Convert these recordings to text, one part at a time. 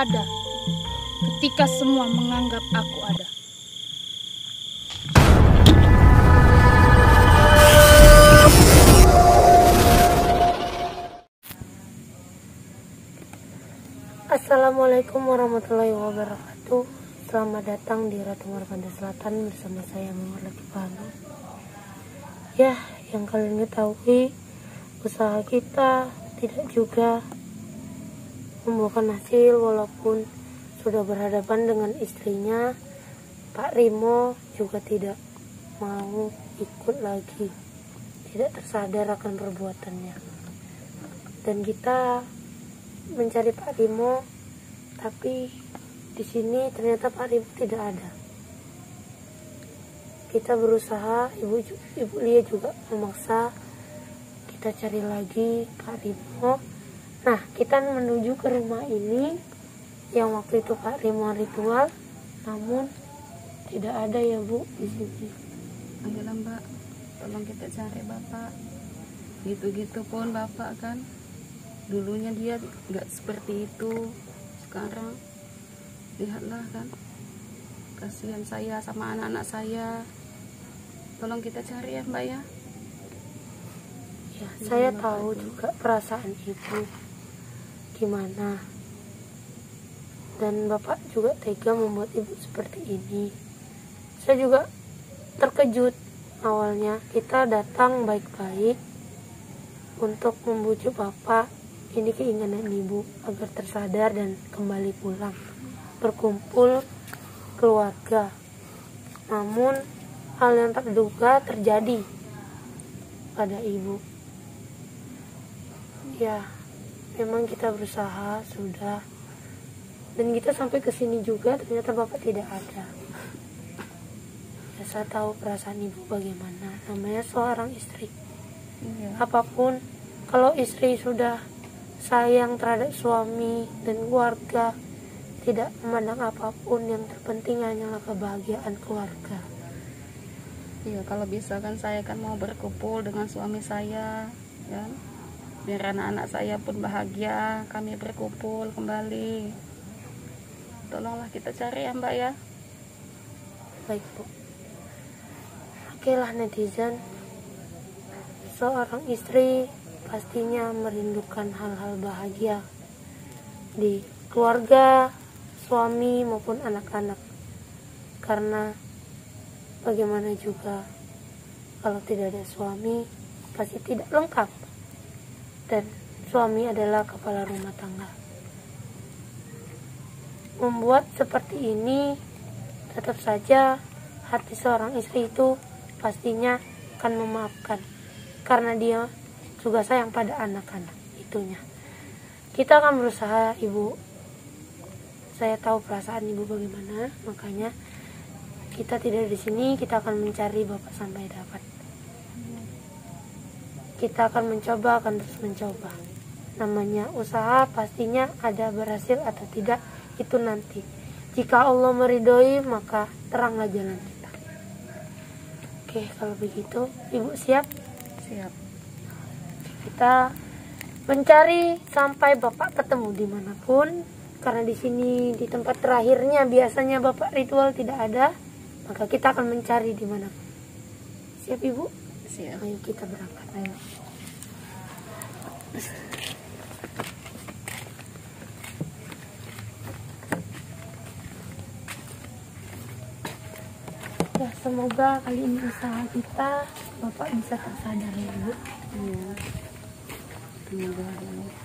ada ketika semua menganggap aku ada. Assalamualaikum warahmatullahi wabarakatuh. Selamat datang di Ratu Markanda Selatan bersama saya Muhammad Latif Fahmi. Ya, yang kalian ketahui, usaha kita tidak juga membuahkan hasil walaupun sudah berhadapan dengan istrinya. Pak Rimo juga tidak mau ikut lagi, tidak tersadar akan perbuatannya. Dan kita mencari Pak Rimo, tapi di sini ternyata Pak Rimo tidak ada. Kita berusaha, Ibu Lia juga memaksa kita cari lagi Pak Rimo. Nah, kita menuju ke rumah ini yang waktu itu Pak Rimo ritual, namun tidak ada ya Bu di sini. Ayolah Mbak, tolong kita cari Bapak. Gitu-gitu pun Bapak kan, dulunya dia nggak seperti itu. Sekarang lihatlah kan, kasihan saya sama anak-anak saya. Tolong kita cari ya Mbak ya. Ya, saya tahu juga perasaan Ibu gimana, dan Bapak juga tega membuat Ibu seperti ini. Saya juga terkejut. Awalnya kita datang baik-baik untuk membujuk Bapak, ini keinginan Ibu agar tersadar dan kembali pulang berkumpul keluarga. Namun hal yang tak terduga terjadi pada Ibu. Ya, memang kita berusaha sudah, dan kita sampai ke sini juga ternyata Bapak tidak ada. Ya, saya tahu perasaan Ibu bagaimana, namanya seorang istri. Apapun, kalau istri sudah sayang terhadap suami dan keluarga, tidak memandang apapun, yang terpenting hanyalah kebahagiaan keluarga. Iya, kalau bisa kan saya kan mau berkumpul dengan suami saya, ya. Biar anak-anak saya pun bahagia, kami berkumpul kembali. Tolonglah kita cari ya Mbak ya. Baik Bu. Oke lah netizen, seorang istri pastinya merindukan hal-hal bahagia di keluarga, suami maupun anak-anak. Karena bagaimana juga kalau tidak ada suami pasti tidak lengkap. Dan suami adalah kepala rumah tangga. Membuat seperti ini, tetap saja hati seorang istri itu pastinya akan memaafkan, karena dia juga sayang pada anak-anak itunya. Kita akan berusaha Ibu. Saya tahu perasaan Ibu bagaimana, makanya kita tidak di sini, kita akan mencari Bapak sampai dapat. Kita akan mencoba, akan terus mencoba. Namanya usaha pastinya ada berhasil atau tidak, itu nanti. Jika Allah meridhoi, maka teranglah jalan kita. Oke, kalau begitu Ibu siap? Siap. Kita mencari sampai Bapak ketemu dimanapun. Karena di sini di tempat terakhirnya biasanya Bapak ritual tidak ada, maka kita akan mencari dimanapun. Siap Ibu? Siap. Ayo kita berangkat. Ayo. Ya, semoga kali ini usaha kita Bapak bisa tersadar ya Bu. Iya. Semoga Allah.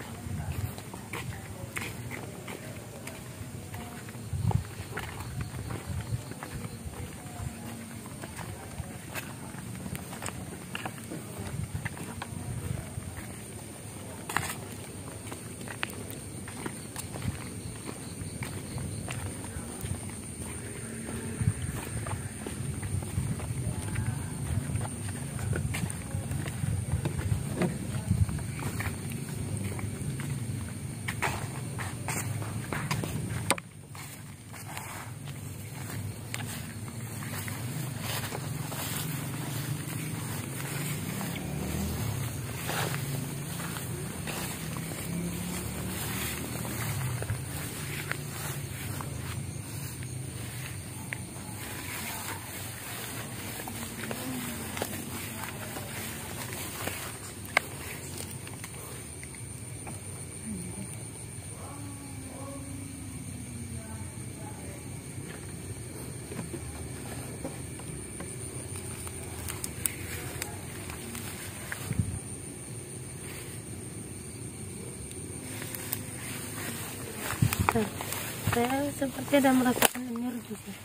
Saya seperti ada merasakan energi sih.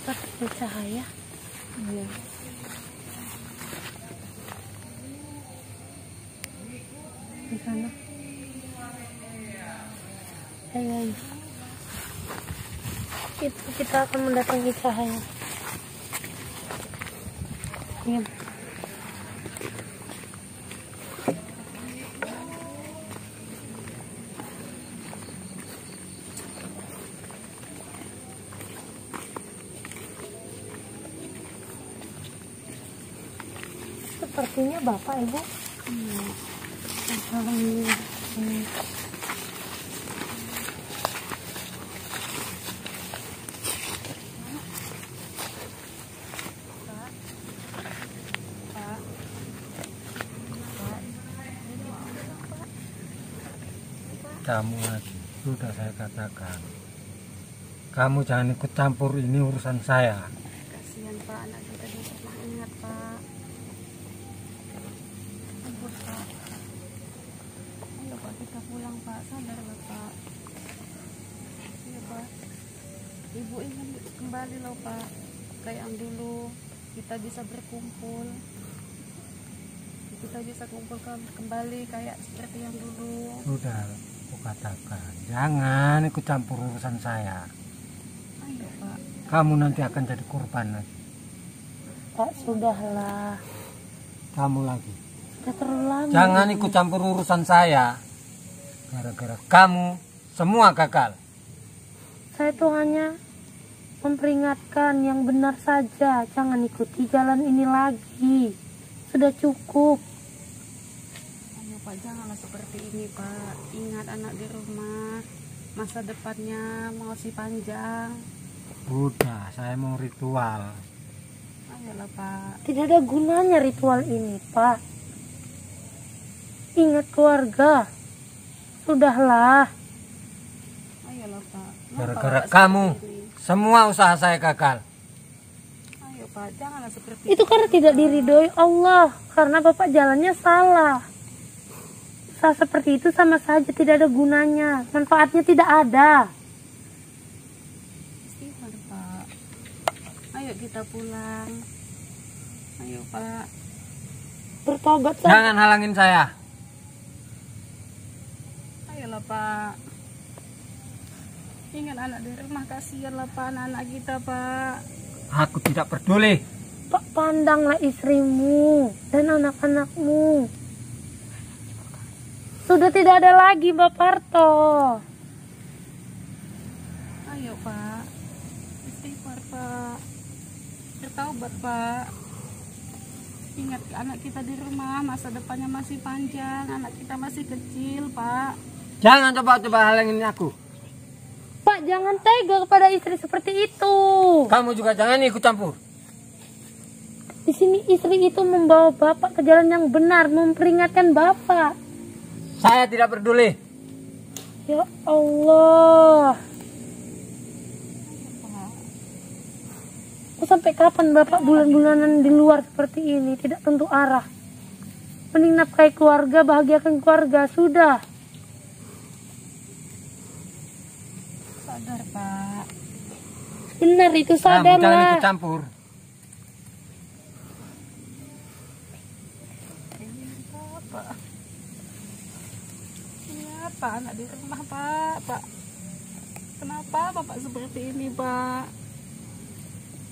Seperti cahaya. Iya. Di sana. Ayo. Kita akan mendatangi cahaya. Iya. Sepertinya Bapak Ibu. Alhamdulillah. Kamu lagi, sudah saya katakan. Kamu jangan ikut campur, ini urusan saya. Kasihan Pak, anak kita dia pernah ingat Pak. Ampun Pak. Ayo Pak, kita pulang Pak, sadarlah Pak. Iya Pak. Ibu ingin kembali loh Pak, kayak yang dulu kita bisa berkumpul. Kita bisa kumpul kembali kayak seperti yang dulu. Sudah, aku katakan, jangan ikut campur urusan saya. Ayo Pak. Kamu nanti akan jadi korban lagi. Pak, sudahlah. Kamu lagi. Sudah terlalu lama. Jangan ikut campur urusan saya. Gara-gara kamu, semua gagal. Saya tuh hanya memperingatkan yang benar saja. Jangan ikuti jalan ini lagi. Sudah cukup. Ayo Pak, janganlah seperti ini Pak. Ingat anak di rumah, masa depannya masih panjang. Udah, saya mau ritual. Ayolah Pak. Tidak ada gunanya ritual ini, Pak. Ingat keluarga. Sudahlah. Ayolah Pak. Kenapa Gara-gara Bapak kamu, seperti ini? semua usaha saya gagal. Ayo Pak, janganlah seperti Itu karena tidak diridhoi Allah. Karena Bapak jalannya salah. Usaha seperti itu sama saja tidak ada gunanya. Manfaatnya tidak ada. Istighfar Pak. Ayo kita pulang. Ayo Pak. Bertobat saja. Jangan halangin saya. Ayolah Pak. Ingat anak di rumah, kasihanlah Pak anak-anak kita Pak. Aku tidak peduli. Pak, pandanglah istrimu dan anak-anakmu. Sudah tidak ada lagi, Mbak Parto. Ayo Pak. Istighfar Pak. Bertaubat Pak. Ingat anak kita di rumah, masa depannya masih panjang, anak kita masih kecil Pak. Jangan coba-coba halangin aku. Pak, jangan tega kepada istri seperti itu. Kamu juga jangan ikut campur. Di sini istri itu membawa Bapak ke jalan yang benar, memperingatkan Bapak. Saya tidak peduli. Ya Allah. Sampai kapan Bapak bulan-bulanan di luar seperti ini, tidak tentu arah. Mending nafkahi keluarga, bahagiakan keluarga, sudah. Sadar Pak. Benar itu, Kamu jangan ikut sadarlah. campur. Ini apa anak di rumah Pak? Pak, kenapa Bapak seperti ini Pak?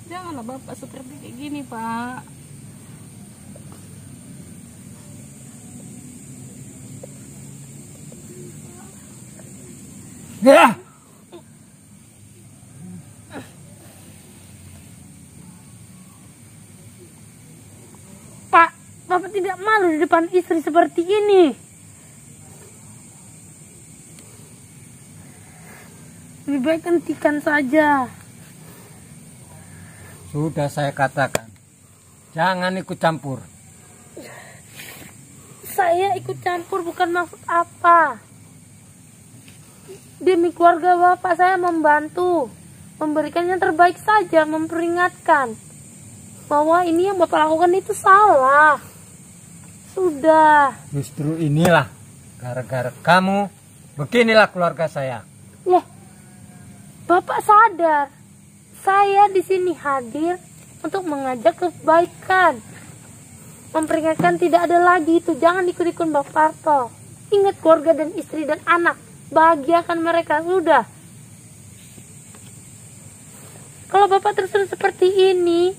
Janganlah Bapak seperti kayak gini Pak. Ya. Pak, Bapak tidak malu di depan istri seperti ini. Lebih baik hentikan saja. Sudah saya katakan, jangan ikut campur. Saya ikut campur bukan maksud apa. Demi keluarga Bapak saya membantu. memberikan yang terbaik saja, memperingatkan bahwa ini yang Bapak lakukan itu salah. Sudah. Justru inilah gara-gara kamu beginilah keluarga saya. Loh, Bapak sadar saya di sini hadir untuk mengajak kebaikan, memperingatkan tidak ada lagi itu, jangan ikut-ikut Bapak Parto. Ingat keluarga dan istri dan anak, bahagiakan mereka. Sudah. Kalau Bapak terus seperti ini,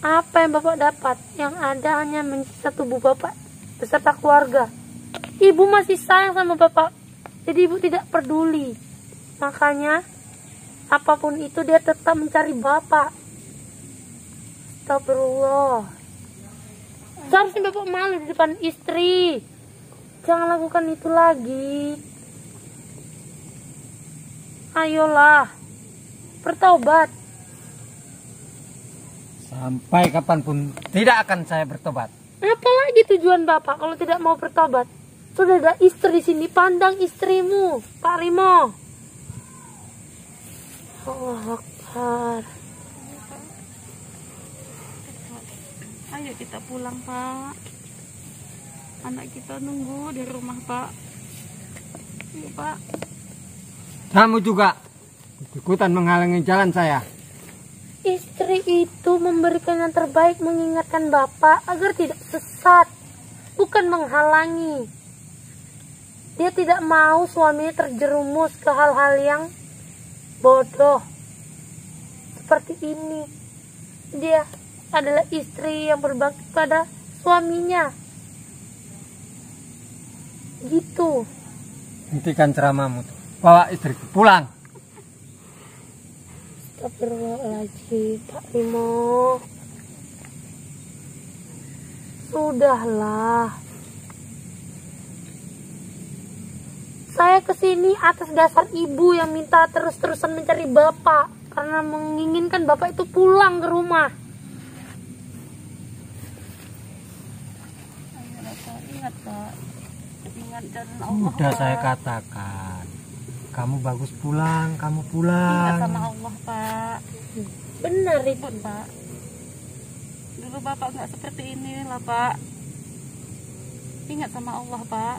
apa yang Bapak dapat? Yang ada hanya menyiksa tubuh Bapak beserta keluarga. Ibu masih sayang sama Bapak, jadi Ibu tidak peduli. Makanya apapun itu dia tetap mencari Bapak. Astagfirullah. Seharusnya Bapak malu di depan istri. Jangan lakukan itu lagi. Ayolah, bertobat. Sampai kapanpun tidak akan saya bertobat. Apalagi tujuan Bapak kalau tidak mau bertobat? Sudah ada istri di sini, pandang istrimu, Pak Rimo. Allah Akbar. Ayo kita pulang, Pak. Anak kita nunggu di rumah, Pak. Ayo, Pak. Kamu juga ikutan menghalangi jalan saya. Istri itu memberikan yang terbaik, mengingatkan Bapak agar tidak sesat, bukan menghalangi. Dia tidak mau suaminya terjerumus ke hal-hal yang bodoh seperti ini. Dia adalah istri yang berbakti pada suaminya. Gitu. Hentikan ceramahmu. Bawa istriku pulang. Astagfirullahaladzim, Pak Rimo. Sudahlah. Saya kesini atas dasar ibu yang minta terus-terusan mencari Bapak. Karena menginginkan Bapak itu pulang ke rumah. Ayolah, Pak. Ingat, Pak. Ingat jalan Allah, Sudah Pak. saya katakan. Kamu bagus pulang, kamu Ingat pulang. sama Allah, Pak. Benar itu. Ribut, Pak. Dulu Bapak nggak seperti ini lah, Pak. Ingat sama Allah, Pak.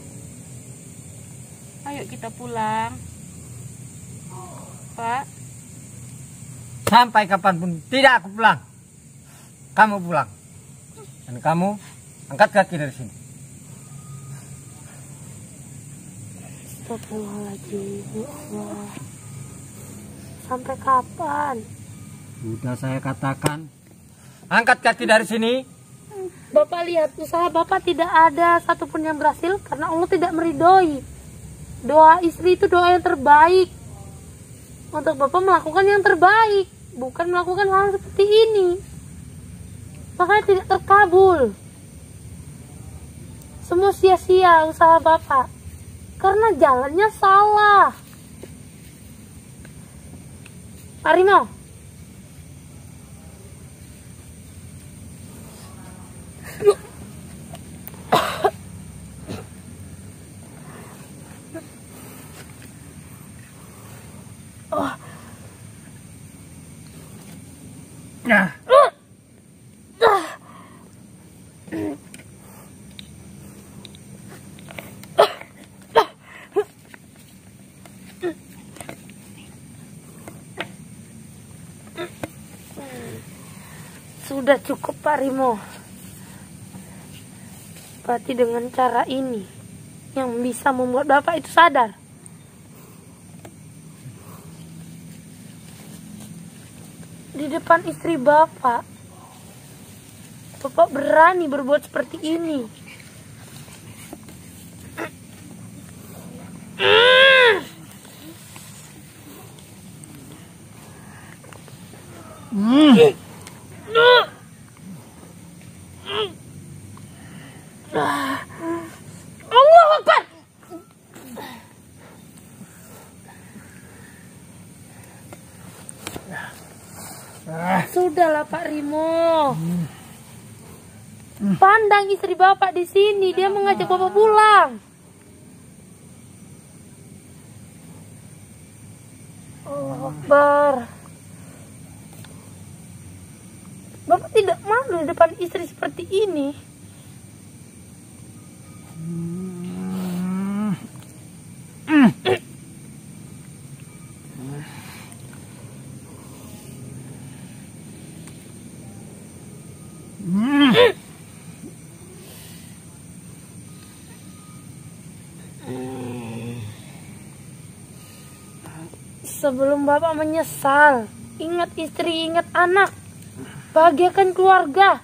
Ayo kita pulang, Pak. Sampai kapanpun tidak aku pulang. Kamu pulang. Dan kamu angkat kaki dari sini. Astagfirullahaladzim, ya Allah. Sampai kapan? Sudah saya katakan. Angkat kaki dari sini. Bapak lihat, usaha Bapak tidak ada satupun yang berhasil karena Allah tidak meridhoi. Doa istri itu doa yang terbaik. Untuk Bapak melakukan yang terbaik, bukan melakukan hal seperti ini. Makanya tidak terkabul. Semua sia-sia usaha Bapak. Karena jalannya salah. Pak Rimo. Nah. Sudah cukup Pak Rimo. Berarti dengan cara ini yang bisa membuat Bapak itu sadar. Di depan istri Bapak, Bapak berani berbuat seperti ini. Allah Akbar. Sudahlah Pak Rimo. Pandang istri Bapak di sini, dia mengajak Bapak pulang. Allah Akbar. Bapak tidak malu di depan istri seperti ini? Sebelum Bapak menyesal, ingat istri, ingat anak, bahagiakan keluarga.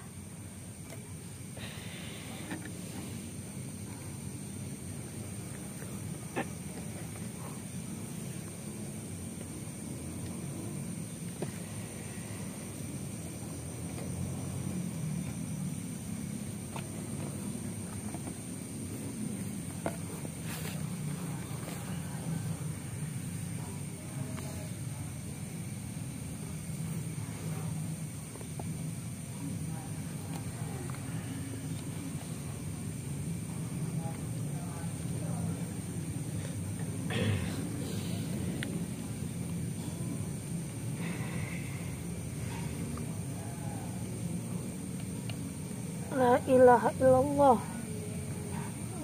La ilaha illallah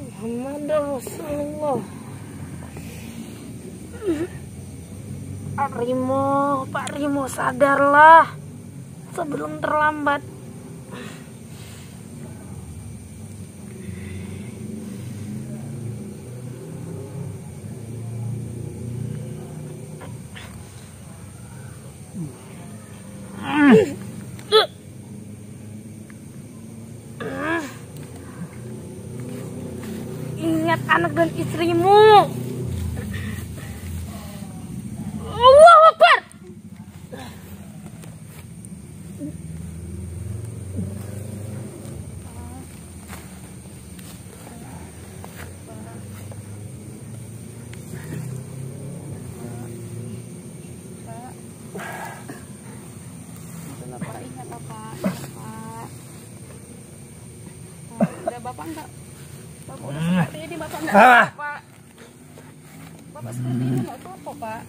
Muhammad Rasulullah. Pak Rimo, sadarlah sebelum terlambat. Ingat anak dan istrimu. Allahu Akbar. Bapak ingat Bapak. Udah Bapak enggak. Bapak udah seperti ini Bapak enggak apa-apa. Bapak seperti ini enggak apa-apa Pak.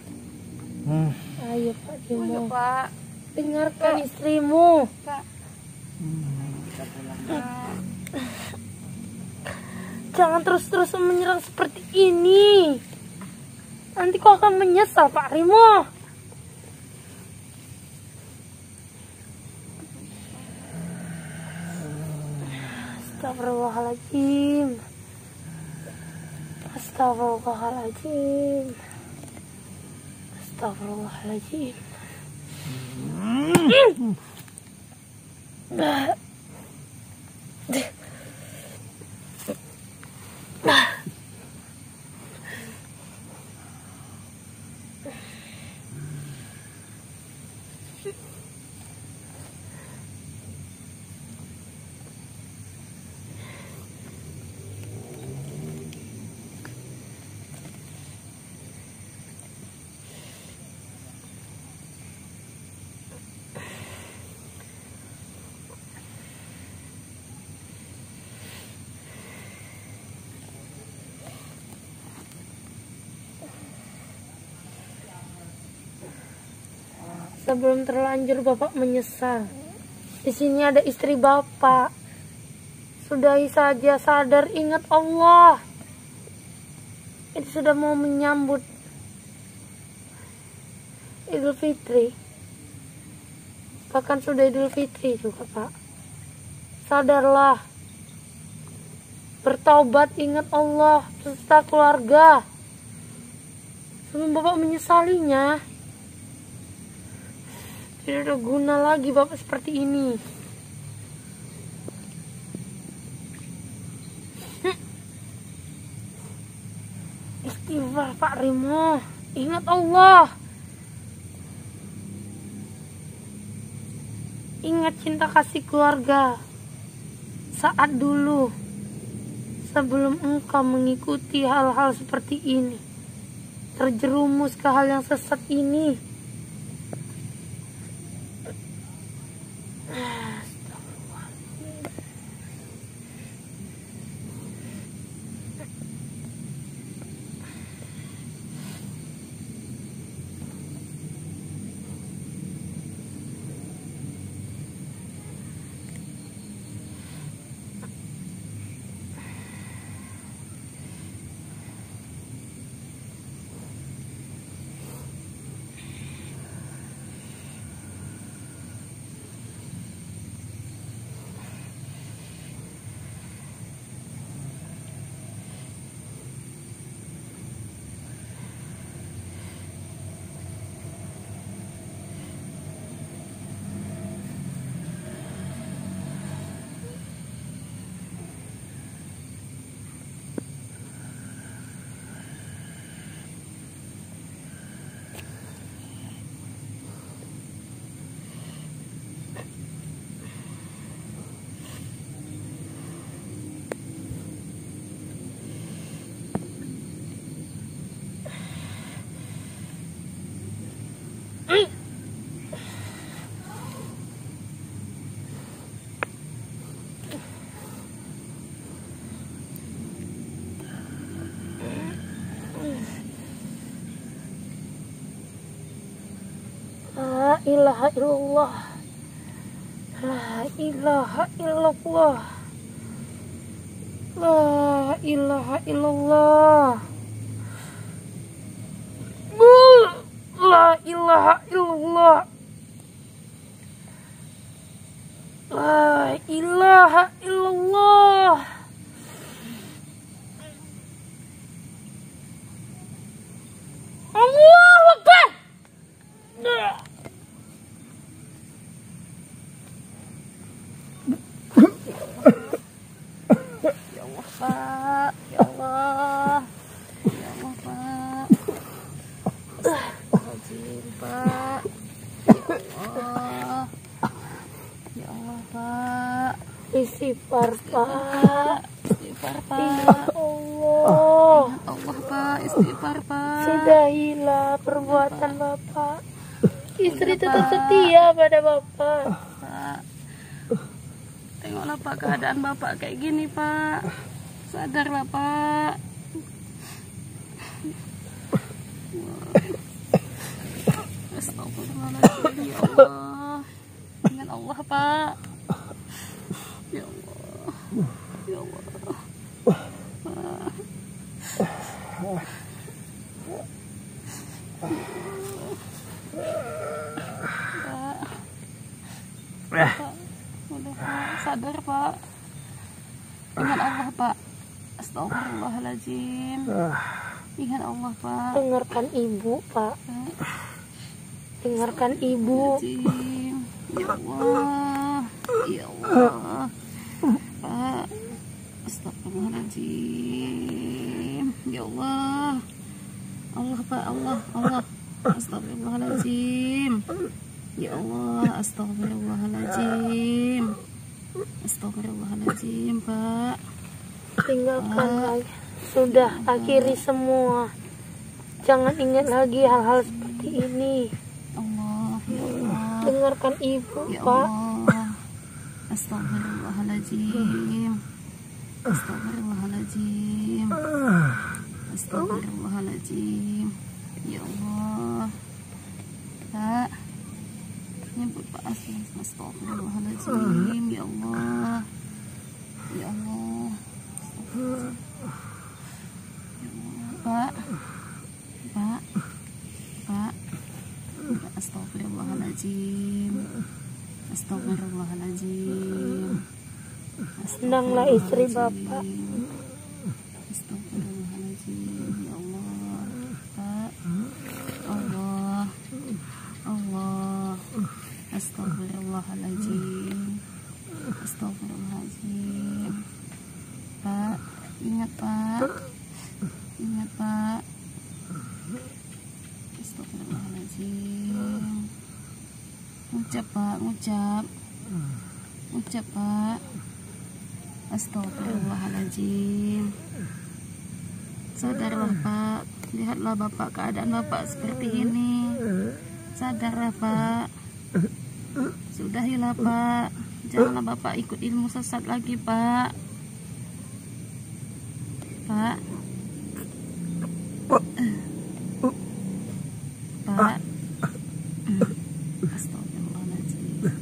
Ayo Pak Ayo Rimo, Pak. dengarkan istrimu. Pak. Kita pulang Pak. Jangan terus-terus menyerang seperti ini. Nanti kau akan menyesal Pak Rimo. Astagfirullahaladzim. Astagfirullahaladzim. Astagfirullahaladzim. Sebelum terlanjur Bapak menyesal. Di sini ada istri Bapak. Sudahi saja, sadar, ingat Allah. Ini sudah mau menyambut Idul Fitri. Bahkan sudah Idul Fitri juga Pak. Sadarlah. Bertaubat, ingat Allah, serta keluarga. Sebelum Bapak menyesalinya. Tidak ada guna lagi Bapak seperti ini. Istighfar Pak Rimo. Ingat Allah. Ingat cinta kasih keluarga. Saat dulu. Sebelum engkau mengikuti hal-hal seperti ini. Terjerumus ke hal yang sesat ini. ilaha illallah. La ilaha illallah. La ilaha illallah. La ilaha illallah. La ilaha illallah. Allahu Akbar. Pak, ya Allah, ya Allah Pak, Astagfirullahaladzim Pak, ya Allah Pak, Istighfar Pak. istighfar Ya Pak, Allah. Allah Pak, istighfar Pak, Sudahilah perbuatan Bapak. Istri tetap setia pada Bapak. Pak. Tengoklah Pak keadaan Bapak kayak gini Pak, sadarlah Pak. Astagfirullahaladzim ya Allah, dengan Allah Pak, ya Allah, ya Allah Pak. Pak, udah Pak, sadar Pak, ingat Allah Pak. Astagfirullahaladzim, ingat Allah Pak. Dengarkan ibu Pak. Dengarkan ibu. Astagfirullahaladzim, ya Allah, ya Allah Pak. Astagfirullahaladzim, ya Allah, Allah Pak, Allah, Allah. Astagfirullahaladzim, ya Allah, astagfirullahaladzim, astagfirullahaladzim Pak. Tinggalkan lagi. Sudah, akhiri semua. Jangan ingat lagi hal-hal seperti ini. Allah, ya Allah, Dengarkan ibu ya Pak. Allah. Astagfirullahaladzim, astagfirullahaladzim, astagfirullahaladzim, ya Allah Pak. Nyebut Pak astagfirullahaladzim, ya Allah, ya Allah, ya Allah Pak, Pak, Pak, astagfirullahaladzim, astagfirullahaladzim, Tenanglah istri Bapak. astagfirullahaladzim, ya Allah Pak, Allah, Allah, astagfirullahaladzim, astagfirullahaladzim Pak, ingat Pak, ingat Pak, astagfirullahaladzim, ngucap Pak, ngucap Pak, astagfirullahaladzim. Sadarlah Pak, lihatlah Bapak keadaan Bapak seperti ini. Sadarlah Pak, sudahilah Pak, janganlah Bapak ikut ilmu sesat lagi Pak. Pak, Pak, astagfirullahaladzim,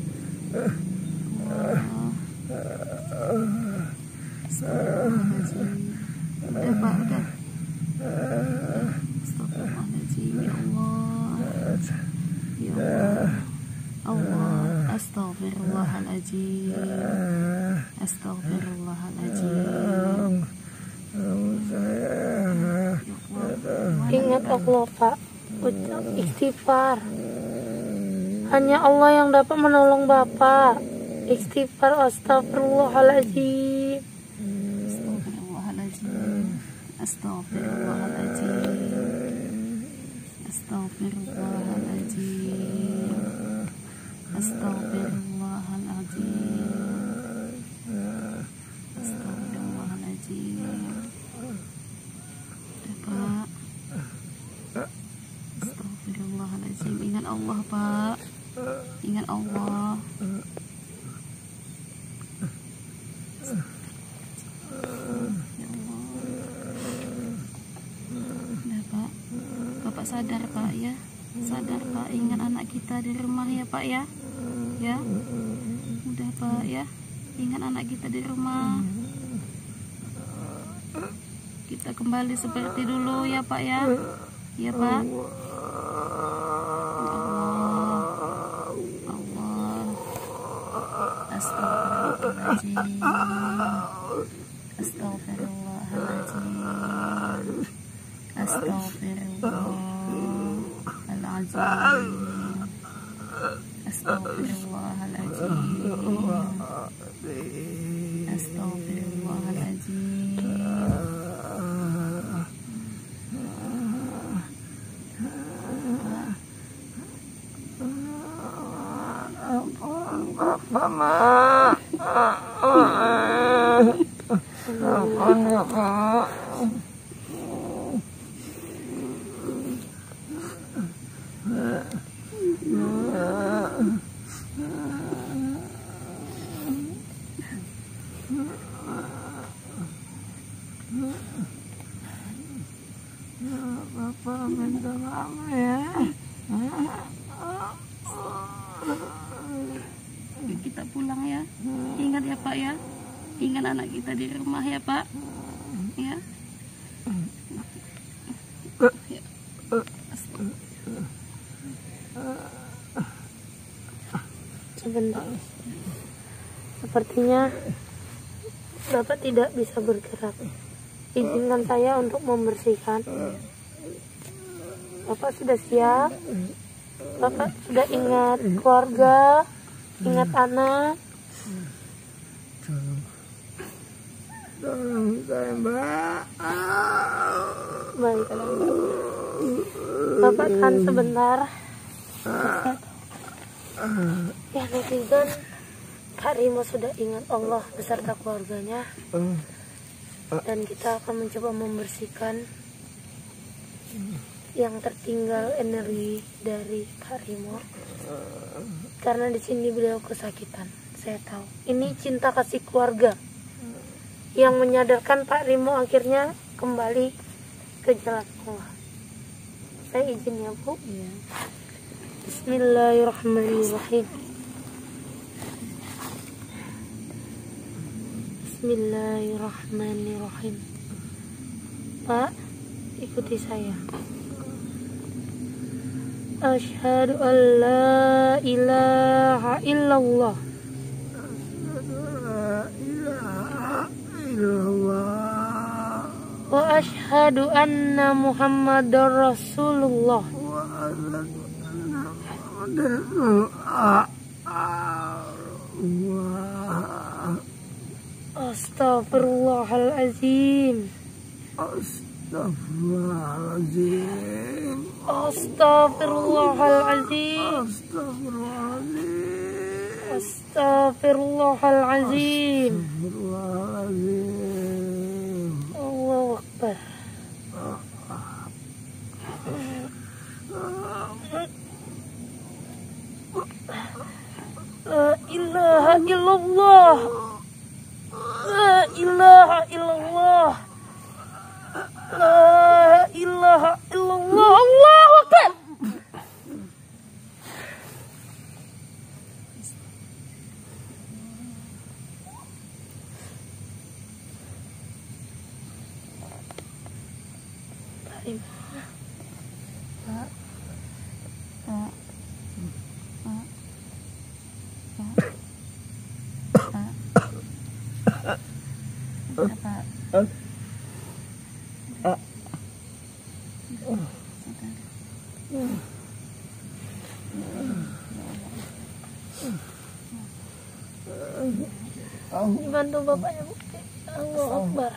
astagfirullahaladzim. Udah Pak, udah. Astagfirullahaladzim, ya Allah, ya Allah, Allah, astagfirullahaladzim, astagfirullahaladzim. Ingat Allah Pak. Ucap istighfar. Hanya Allah yang dapat menolong Bapak. Istighfar, astagfirullahaladzim. Astagfirullahaladzim, astagfirullahaladzim, astagfirullahaladzim, astagfirullahaladzim. Pak, astagfirullahaladzim, ingat Allah Pak, ingat Allah. Ya Allah. Udah Pak, Bapak sadar Pak ya. sadar Pak, ingat anak kita di rumah ya Pak ya. Ya, udah Pak ya, ingat anak kita di rumah. Kita kembali seperti dulu ya Pak ya. Ya Pak. Allah. Astagfirullahaladzim. Astagfirullahaladzim. Astagfirullahaladzim. Astagfirullahaladzim. Astagfirullahaladzim. Mama. Bapak minta maaf ya. Kita pulang ya. Ingat ya Pak ya. Ingat anak kita di rumah ya Pak. Ya. Ya. Sebentar. Sepertinya Bapak tidak bisa bergerak. Izinkan saya untuk membersihkan. Bapak sudah siap? Bapak sudah ingat keluarga, ingat anak? Tolong saya, Mbak. Baik. Bapak tahan sebentar. Ya netizen, Kak Rimo sudah ingat Allah beserta keluarganya. Dan kita akan mencoba membersihkan yang tertinggal energi dari Kak Rimo. Karena di sini beliau kesakitan. Saya tahu. Ini cinta kasih keluarga yang menyadarkan Pak Rimo akhirnya kembali ke jalan Allah. Saya izin ya Bu. Iya. Bismillahirrahmanirrahim. Bismillahirrahmanirrahim. Pak, ikuti saya. Asyhadu an la ilaha illallah. Wa asyhadu anna Muhammadar Rasulullah. Astaghfirullahaladzim. Astaghfirullahaladzim. Astaghfirullahaladzim. Astaghfirullahaladzim. Astaghfirullahaladzim. Astaghfirullahaladzim. Allahu Akbar. La ilaha illallah. La ilaha illallah. La ilaha illallah. Allahu Akbar. Pak. Pak. Pak. Pak. Pak. Bantu bapaknya Bu. Allahu Akbar.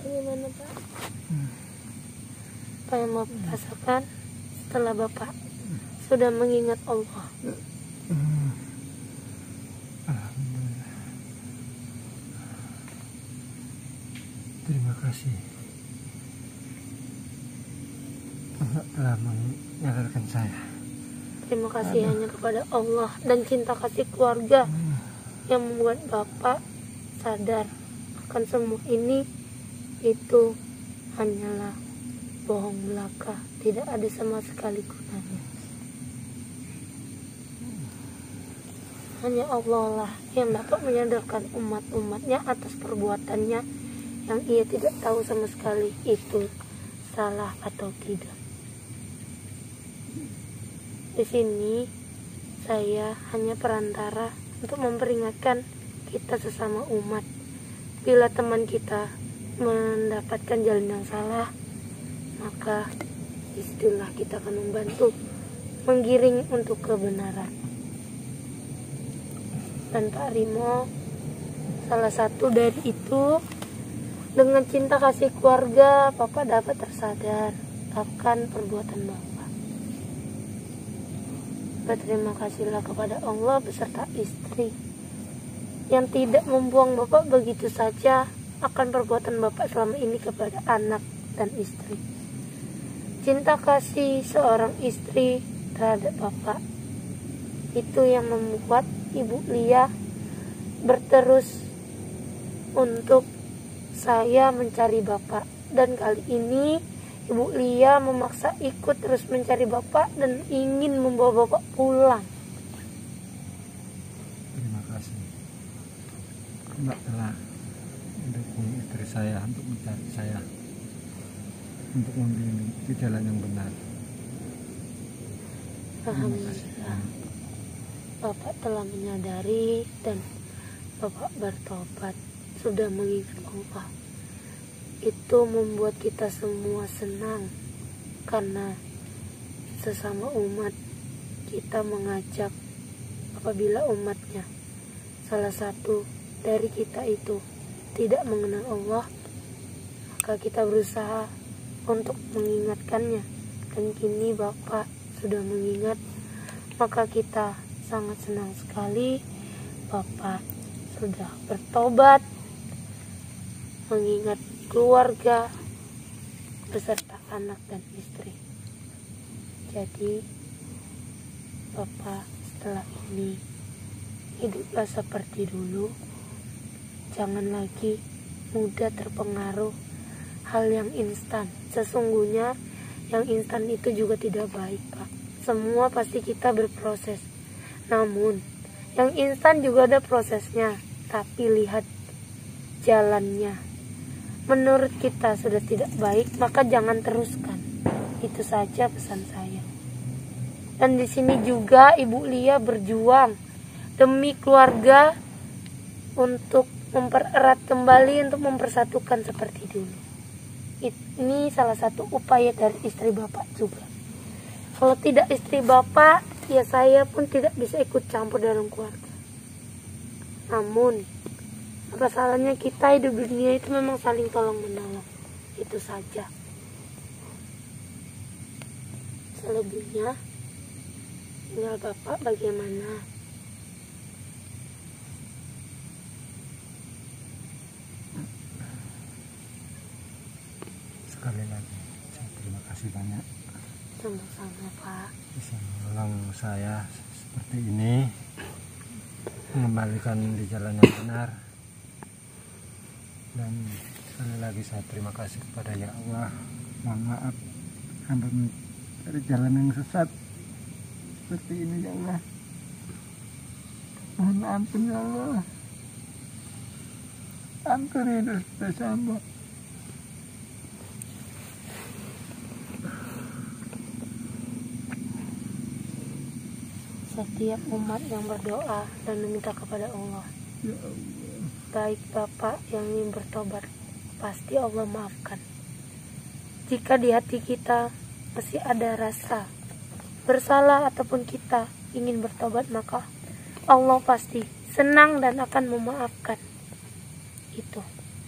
Gimana Pak? Apa yang mau rasakan setelah Bapak sudah mengingat Allah? kasih. Allah telah menyadarkan saya. Terima kasih hanya kepada Allah dan cinta kasih keluarga yang membuat Bapak sadar akan semua ini itu hanyalah bohong belaka, tidak ada sama sekali gunanya. Hanya Allah lah yang dapat menyadarkan umat-umatnya atas perbuatannya yang ia tidak tahu sama sekali itu salah atau tidak. Di sini saya hanya perantara untuk memperingatkan kita sesama umat. Bila teman kita mendapatkan jalan yang salah, maka disitulah kita akan membantu menggiring untuk kebenaran. Dan Pak Rimo salah satu dari itu, dengan cinta kasih keluarga Bapak dapat tersadar akan perbuatan Bapak. Berterima kasihlah kepada Allah beserta istri yang tidak membuang Bapak begitu saja akan perbuatan Bapak selama ini kepada anak dan istri. Cinta kasih seorang istri terhadap Bapak itu yang membuat Ibu Lia berterus untuk saya mencari Bapak, dan kali ini Ibu Lia memaksa ikut terus mencari Bapak dan ingin membawa Bapak pulang. Terima kasih. Mbak telah mendukung istri saya untuk mencari saya, untuk membimbing di jalan yang benar. Alhamdulillah, Bapak telah menyadari dan Bapak bertobat, sudah mengingat Allah. Itu membuat kita semua senang, karena sesama umat kita mengajak apabila umatnya salah satu dari kita itu tidak mengenal Allah, maka kita berusaha untuk mengingatkannya, dan kini Bapak sudah mengingat, maka kita sangat senang sekali Bapak sudah bertobat, mengingat keluarga beserta anak dan istri. Jadi Bapak setelah ini hiduplah seperti dulu, jangan lagi mudah terpengaruh hal yang instan. Sesungguhnya yang instan itu juga tidak baik, Pak. Semua pasti kita berproses, namun yang instan juga ada prosesnya, tapi lihat jalannya. Menurut kita sudah tidak baik, maka jangan teruskan. Itu saja pesan saya. Dan di sini juga Ibu Lia berjuang demi keluarga untuk mempererat kembali, untuk mempersatukan seperti dulu. Ini salah satu upaya dari istri Bapak juga. Kalau tidak istri Bapak, ya saya pun tidak bisa ikut campur dalam keluarga. Namun apa salahnya kita hidup di dunia itu memang saling tolong menolong. Itu saja. Selebihnya tinggal Bapak bagaimana. Sekali lagi saya terima kasih banyak. Sama-sama, Pak. Bisa menolong saya seperti ini, mengembalikan di jalan yang benar. Dan sekali lagi saya terima kasih kepada Ya Allah. Mohon maaf hamba dari jalan yang sesat seperti ini, Ya Allah. Mohon ampun, Ya Allah. Ampuni dosa hamba. Setiap umat yang berdoa dan meminta kepada Allah, Ya Allah. baik Bapak yang ingin bertobat, pasti Allah maafkan. Jika di hati kita masih ada rasa bersalah ataupun kita ingin bertobat, maka Allah pasti senang dan akan memaafkan. Itu.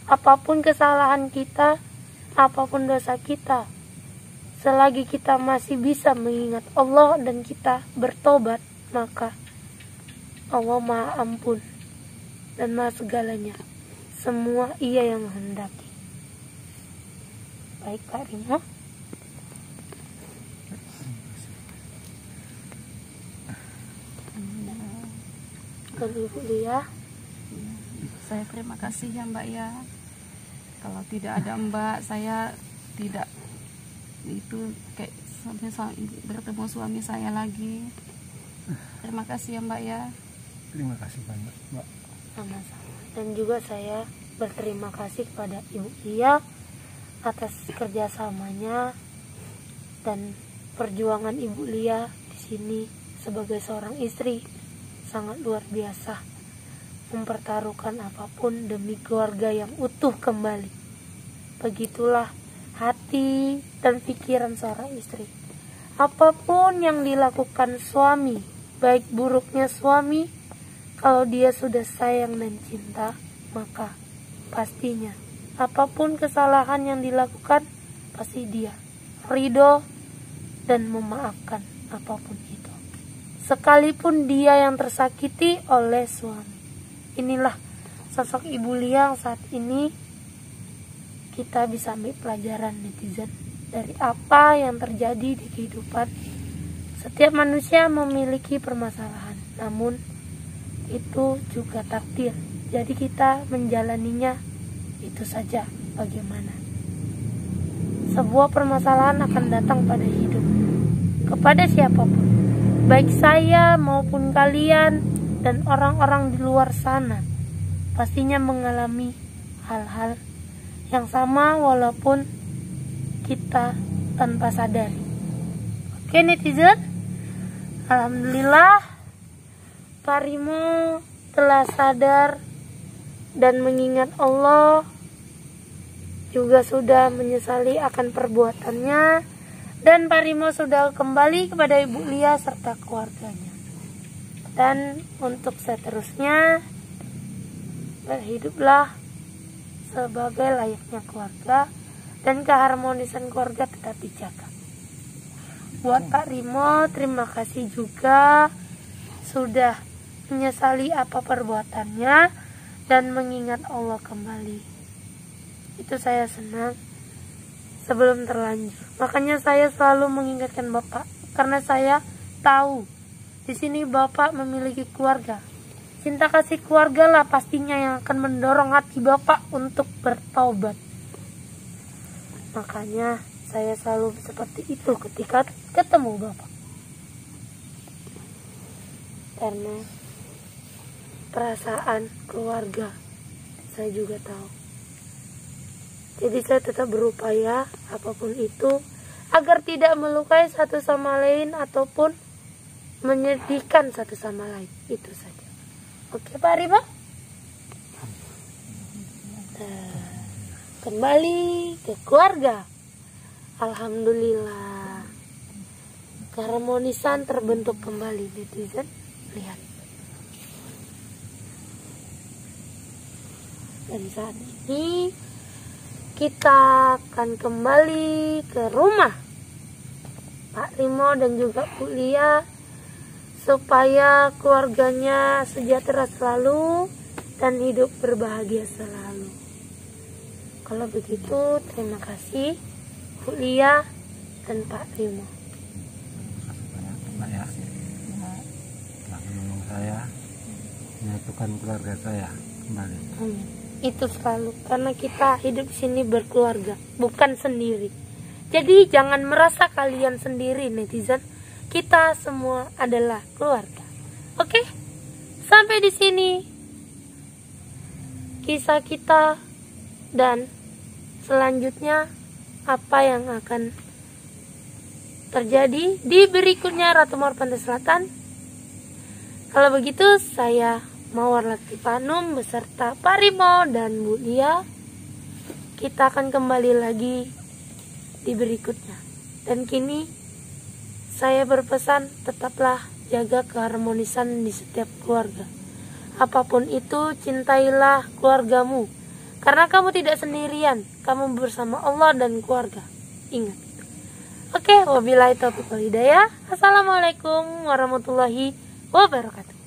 Apapun kesalahan kita, apapun dosa kita, selagi kita masih bisa mengingat Allah dan kita bertobat, maka Allah Maha Ampun dan Maha segalanya. Semua Ia yang menghendaki. Baik Pak Rimo. Dan Ibu Lia. Saya terima kasih ya Mbak ya. Kalau tidak ada Mbak, saya tidak itu kayak bertemu suami saya lagi. Terima kasih ya Mbak ya. Terima kasih banyak Mbak. Sama-sama. Dan juga saya berterima kasih kepada Ibu Lia atas kerjasamanya dan perjuangan Ibu Lia di sini sebagai seorang istri sangat luar biasa, mempertaruhkan apapun demi keluarga yang utuh kembali. Begitulah hati dan pikiran seorang istri. Apapun yang dilakukan suami, baik buruknya suami, kalau dia sudah sayang dan cinta, maka pastinya apapun kesalahan yang dilakukan, pasti dia ridho dan memaafkan apapun itu, sekalipun dia yang tersakiti oleh suami. Inilah sosok Ibu Lia yang saat ini kita bisa ambil pelajaran netizen dari apa yang terjadi di kehidupan. Setiap manusia memiliki permasalahan, namun itu juga takdir. Jadi kita menjalaninya itu saja. Bagaimana? Sebuah permasalahan akan datang pada hidup, kepada siapapun, baik saya maupun kalian dan orang-orang di luar sana, pastinya mengalami hal-hal yang sama walaupun kita tanpa sadari. Oke netizen, alhamdulillah Pak Rimo telah sadar dan mengingat Allah, juga sudah menyesali akan perbuatannya, dan Pak Rimo sudah kembali kepada Ibu Lia serta keluarganya. Dan untuk seterusnya, berhiduplah sebagai layaknya keluarga, dan keharmonisan keluarga tetap dijaga. Buat Pak Rimo, terima kasih juga sudah menyesali apa perbuatannya dan mengingat Allah kembali. Itu saya senang sebelum terlanjur. Makanya saya selalu mengingatkan Bapak, karena saya tahu di sini Bapak memiliki keluarga. Cinta kasih keluarga lah pastinya yang akan mendorong hati Bapak untuk bertobat. Makanya saya selalu seperti itu ketika ketemu Bapak. Karena perasaan keluarga saya juga tahu. Jadi saya tetap berupaya apapun itu agar tidak melukai satu sama lain ataupun menyedihkan satu sama lain. Itu saja. Oke Pak Rimo. Kembali ke keluarga. Alhamdulillah, keharmonisan terbentuk kembali netizen. Lihat. Dan saat ini kita akan kembali ke rumah Pak Rimo dan juga Bu Lia, supaya keluarganya sejahtera selalu dan hidup berbahagia selalu. Kalau begitu, terima kasih Bu Lia dan Pak Rimo. Terima kasih banyak Mbak ya, telah menolong saya, menyatukan keluarga saya kembali. Amin. Itu selalu, karena kita hidup di sini berkeluarga, bukan sendiri. Jadi jangan merasa kalian sendiri netizen. Kita semua adalah keluarga. Oke? Sampai di sini kisah kita, dan selanjutnya apa yang akan terjadi di berikutnya Ratu Mawar Pantai Selatan. Kalau begitu saya Mawar Latifanum beserta Pak Rimo dan Bu Lia, kita akan kembali lagi di berikutnya. Dan kini saya berpesan, tetaplah jaga keharmonisan di setiap keluarga. Apapun itu, cintailah keluargamu, karena kamu tidak sendirian, kamu bersama Allah dan keluarga. Ingat. Oke, wabillahi taufiq wal hidayah. Assalamualaikum warahmatullahi wabarakatuh.